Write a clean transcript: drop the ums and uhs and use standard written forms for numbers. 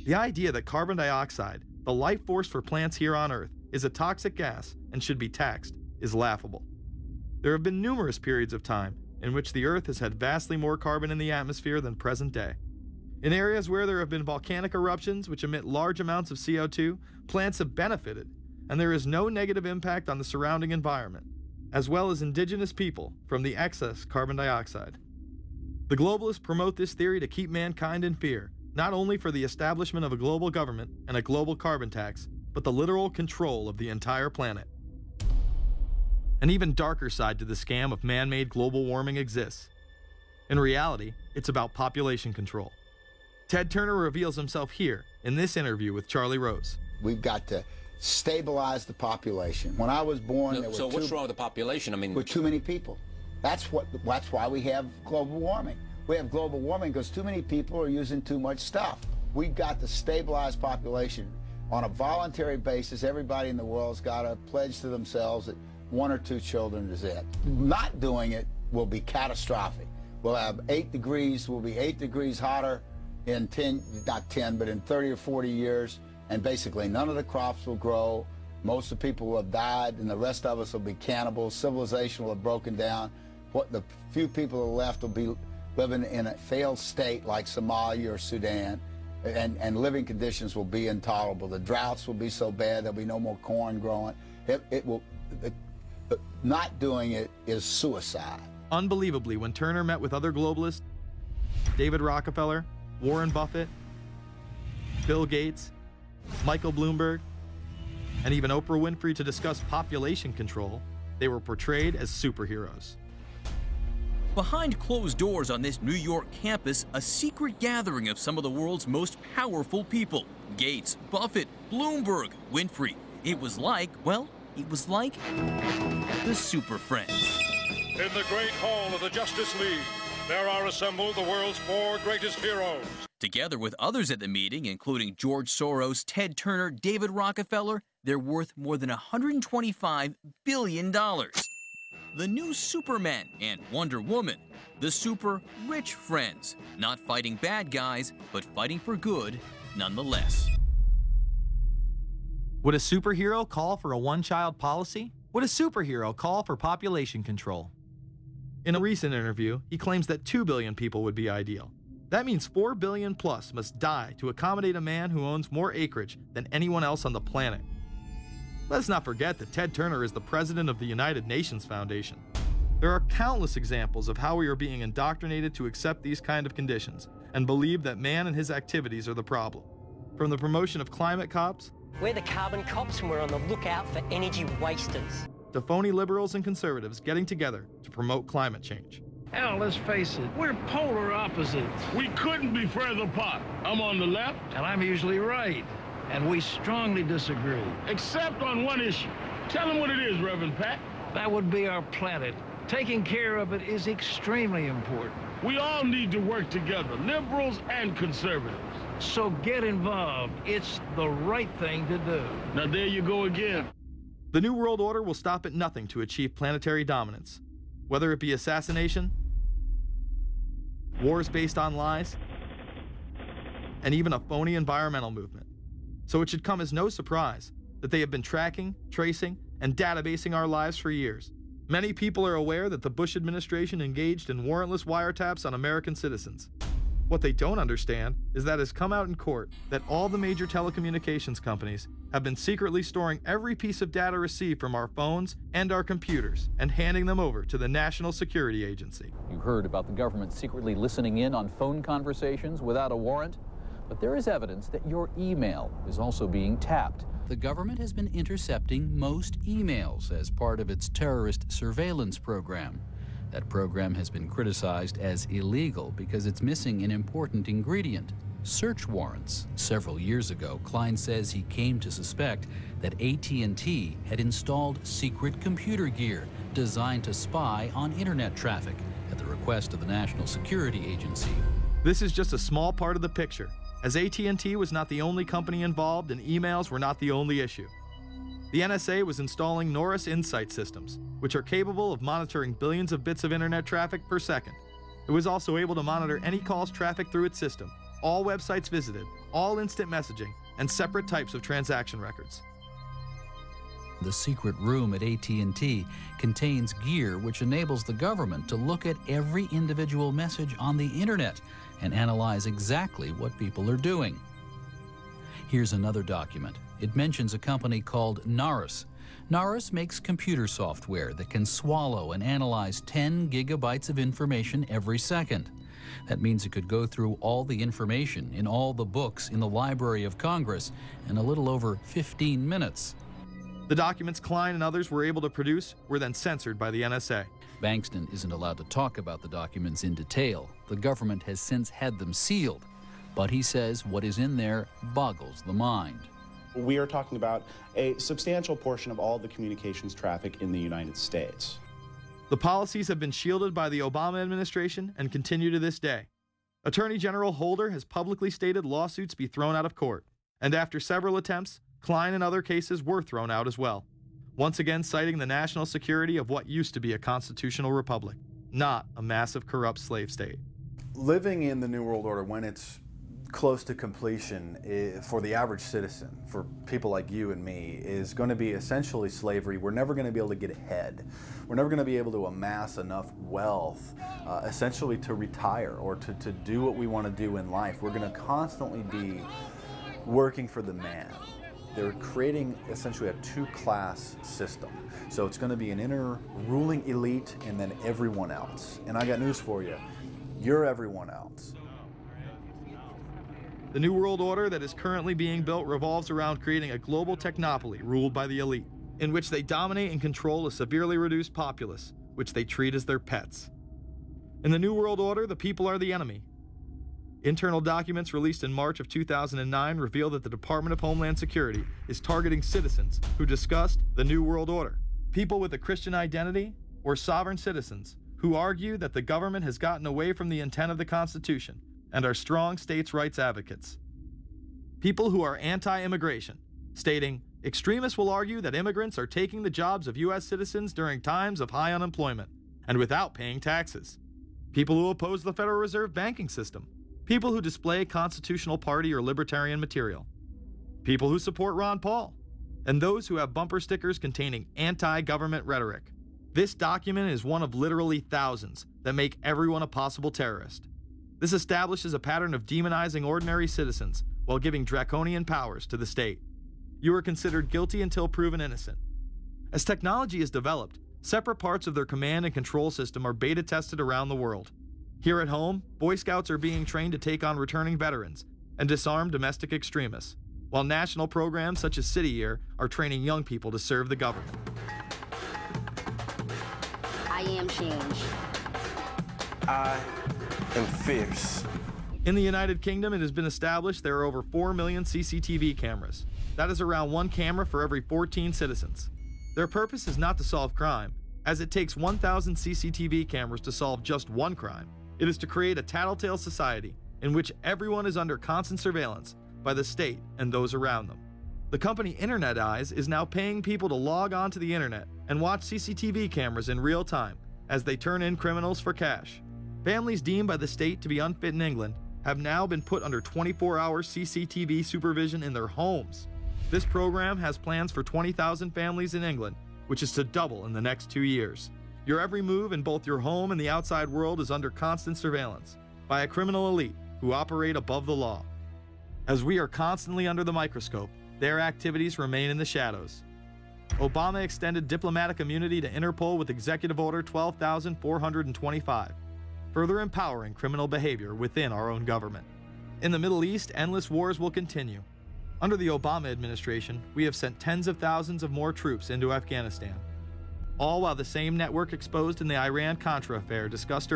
The idea that carbon dioxide, the life force for plants here on Earth, is a toxic gas and should be taxed is laughable. There have been numerous periods of time in which the Earth has had vastly more carbon in the atmosphere than present day. In areas where there have been volcanic eruptions which emit large amounts of CO2, plants have benefited, and there is no negative impact on the surrounding environment, as well as indigenous people from the excess carbon dioxide. The globalists promote this theory to keep mankind in fear, not only for the establishment of a global government and a global carbon tax, but the literal control of the entire planet. An even darker side to the scam of man-made global warming exists. In reality, it's about population control. Ted Turner reveals himself here in this interview with Charlie Rose. We've got to stabilize the population. When I was born, there were so what's wrong with the population? I mean, with too many people. That's why we have global warming. We have global warming because too many people are using too much stuff. We've got to stabilize population on a voluntary basis. Everybody in the world's got to pledge to themselves that 1 or 2 children is it. Not doing it will be catastrophic. We'll have 8 degrees. We'll be 8 degrees hotter in 30 or 40 years, and basically none of the crops will grow. Most of the people will have died, and the rest of us will be cannibals. Civilization will have broken down. What the few people who are left will be living in a failed state like Somalia or Sudan, and living conditions will be intolerable. The droughts will be so bad there'll be no more corn growing. Not doing it is suicide. Unbelievably, when Turner met with other globalists, David Rockefeller, Warren Buffett, Bill Gates, Michael Bloomberg, and even Oprah Winfrey to discuss population control, they were portrayed as superheroes. Behind closed doors on this New York campus, a secret gathering of some of the world's most powerful people. Gates, Buffett, Bloomberg, Winfrey. It was like, well, it was like the Super Friends. In the great hall of the Justice League, there are assembled the world's 4 greatest heroes. Together with others at the meeting, including George Soros, Ted Turner, David Rockefeller, they're worth more than $125 billion. The new Superman and Wonder Woman, the super rich friends, not fighting bad guys, but fighting for good nonetheless. Would a superhero call for a one-child policy? Would a superhero call for population control? In a recent interview, he claims that 2 billion people would be ideal. That means 4 billion plus must die to accommodate a man who owns more acreage than anyone else on the planet. Let's not forget that Ted Turner is the president of the United Nations Foundation. There are countless examples of how we are being indoctrinated to accept these kind of conditions and believe that man and his activities are the problem. From the promotion of climate cops, we're the carbon cops and we're on the lookout for energy wasters, to phony liberals and conservatives getting together to promote climate change. Hell, let's face it, we're polar opposites. We couldn't be further apart. I'm on the left, And I'm usually right. And we strongly disagree. except on one issue. Tell them what it is, Reverend Pat. That would be our planet. Taking care of it is extremely important. We all need to work together, liberals and conservatives. So get involved. It's the right thing to do. Now there you go again. The New World Order will stop at nothing to achieve planetary dominance, whether it be assassination, wars based on lies, and even a phony environmental movement. So it should come as no surprise that they have been tracking, tracing, and databasing our lives for years. Many people are aware that the Bush administration engaged in warrantless wiretaps on American citizens. What they don't understand is that it has come out in court that all the major telecommunications companies have been secretly storing every piece of data received from our phones and our computers and handing them over to the National Security Agency. You heard about the government secretly listening in on phone conversations without a warrant, but there is evidence that your email is also being tapped. The government has been intercepting most emails as part of its terrorist surveillance program. That program has been criticized as illegal because it's missing an important ingredient: search warrants. Several years ago, Klein says he came to suspect that AT&T had installed secret computer gear designed to spy on internet traffic at the request of the National Security Agency. This is just a small part of the picture, as AT&T was not the only company involved and emails were not the only issue. The NSA was installing Norris Insight systems, which are capable of monitoring billions of bits of internet traffic per second. It was also able to monitor any calls trafficked through its system, all websites visited, all instant messaging, and separate types of transaction records. The secret room at AT&T contains gear which enables the government to look at every individual message on the internet and analyze exactly what people are doing. Here's another document. It mentions a company called Narus. Narus makes computer software that can swallow and analyze 10 gigabytes of information every second. That means it could go through all the information in all the books in the Library of Congress in a little over 15 minutes. The documents Klein and others were able to produce were then censored by the NSA. Bankston isn't allowed to talk about the documents in detail. The government has since had them sealed. But he says what is in there boggles the mind. We are talking about a substantial portion of all the communications traffic in the United States. The policies have been shielded by the Obama administration and continue to this day. Attorney General Holder has publicly stated lawsuits be thrown out of court, and after several attempts, Klein and other cases were thrown out as well, once again citing the national security of what used to be a constitutional republic, not a massive corrupt slave state. Living in the New World Order, when it's close to completion, for the average citizen, for people like you and me, is going to be essentially slavery. We're never going to be able to get ahead. We're never going to be able to amass enough wealth, essentially to retire or to do what we want to do in life. We're going to constantly be working for the man. They're creating essentially a two-class system. So it's going to be an inner ruling elite and then everyone else. And I got news for you. You're everyone else. The New World Order that is currently being built revolves around creating a global technopoly ruled by the elite, in which they dominate and control a severely reduced populace, which they treat as their pets. In the New World Order, the people are the enemy. Internal documents released in March of 2009 reveal that the Department of Homeland Security is targeting citizens who discussed the New World Order, people with a Christian identity or sovereign citizens who argue that the government has gotten away from the intent of the Constitution and are strong states' rights advocates. People who are anti-immigration, stating, extremists will argue that immigrants are taking the jobs of U.S. citizens during times of high unemployment and without paying taxes. People who oppose the Federal Reserve banking system. People who display constitutional party or libertarian material. People who support Ron Paul. And those who have bumper stickers containing anti-government rhetoric. This document is one of literally thousands that make everyone a possible terrorist. This establishes a pattern of demonizing ordinary citizens while giving draconian powers to the state. You are considered guilty until proven innocent. As technology is developed, separate parts of their command and control system are beta tested around the world. Here at home, Boy Scouts are being trained to take on returning veterans and disarm domestic extremists, while national programs such as City Year are training young people to serve the government. I am change. I am fierce. In the United Kingdom, it has been established there are over 4 million CCTV cameras. That is around one camera for every 14 citizens. Their purpose is not to solve crime, as it takes 1,000 CCTV cameras to solve just one crime. It is to create a tattletale society in which everyone is under constant surveillance by the state and those around them. The company Internet Eyes is now paying people to log on to the internet and watch CCTV cameras in real time as they turn in criminals for cash. Families deemed by the state to be unfit in England have now been put under 24-hour CCTV supervision in their homes. This program has plans for 20,000 families in England, which is to double in the next 2 years. Your every move in both your home and the outside world is under constant surveillance by a criminal elite who operate above the law. As we are constantly under the microscope, their activities remain in the shadows. Obama extended diplomatic immunity to Interpol with Executive Order 12,425, further empowering criminal behavior within our own government. In the Middle East, endless wars will continue. Under the Obama administration, we have sent tens of thousands of more troops into Afghanistan, all while the same network exposed in the Iran-Contra affair discussed earlier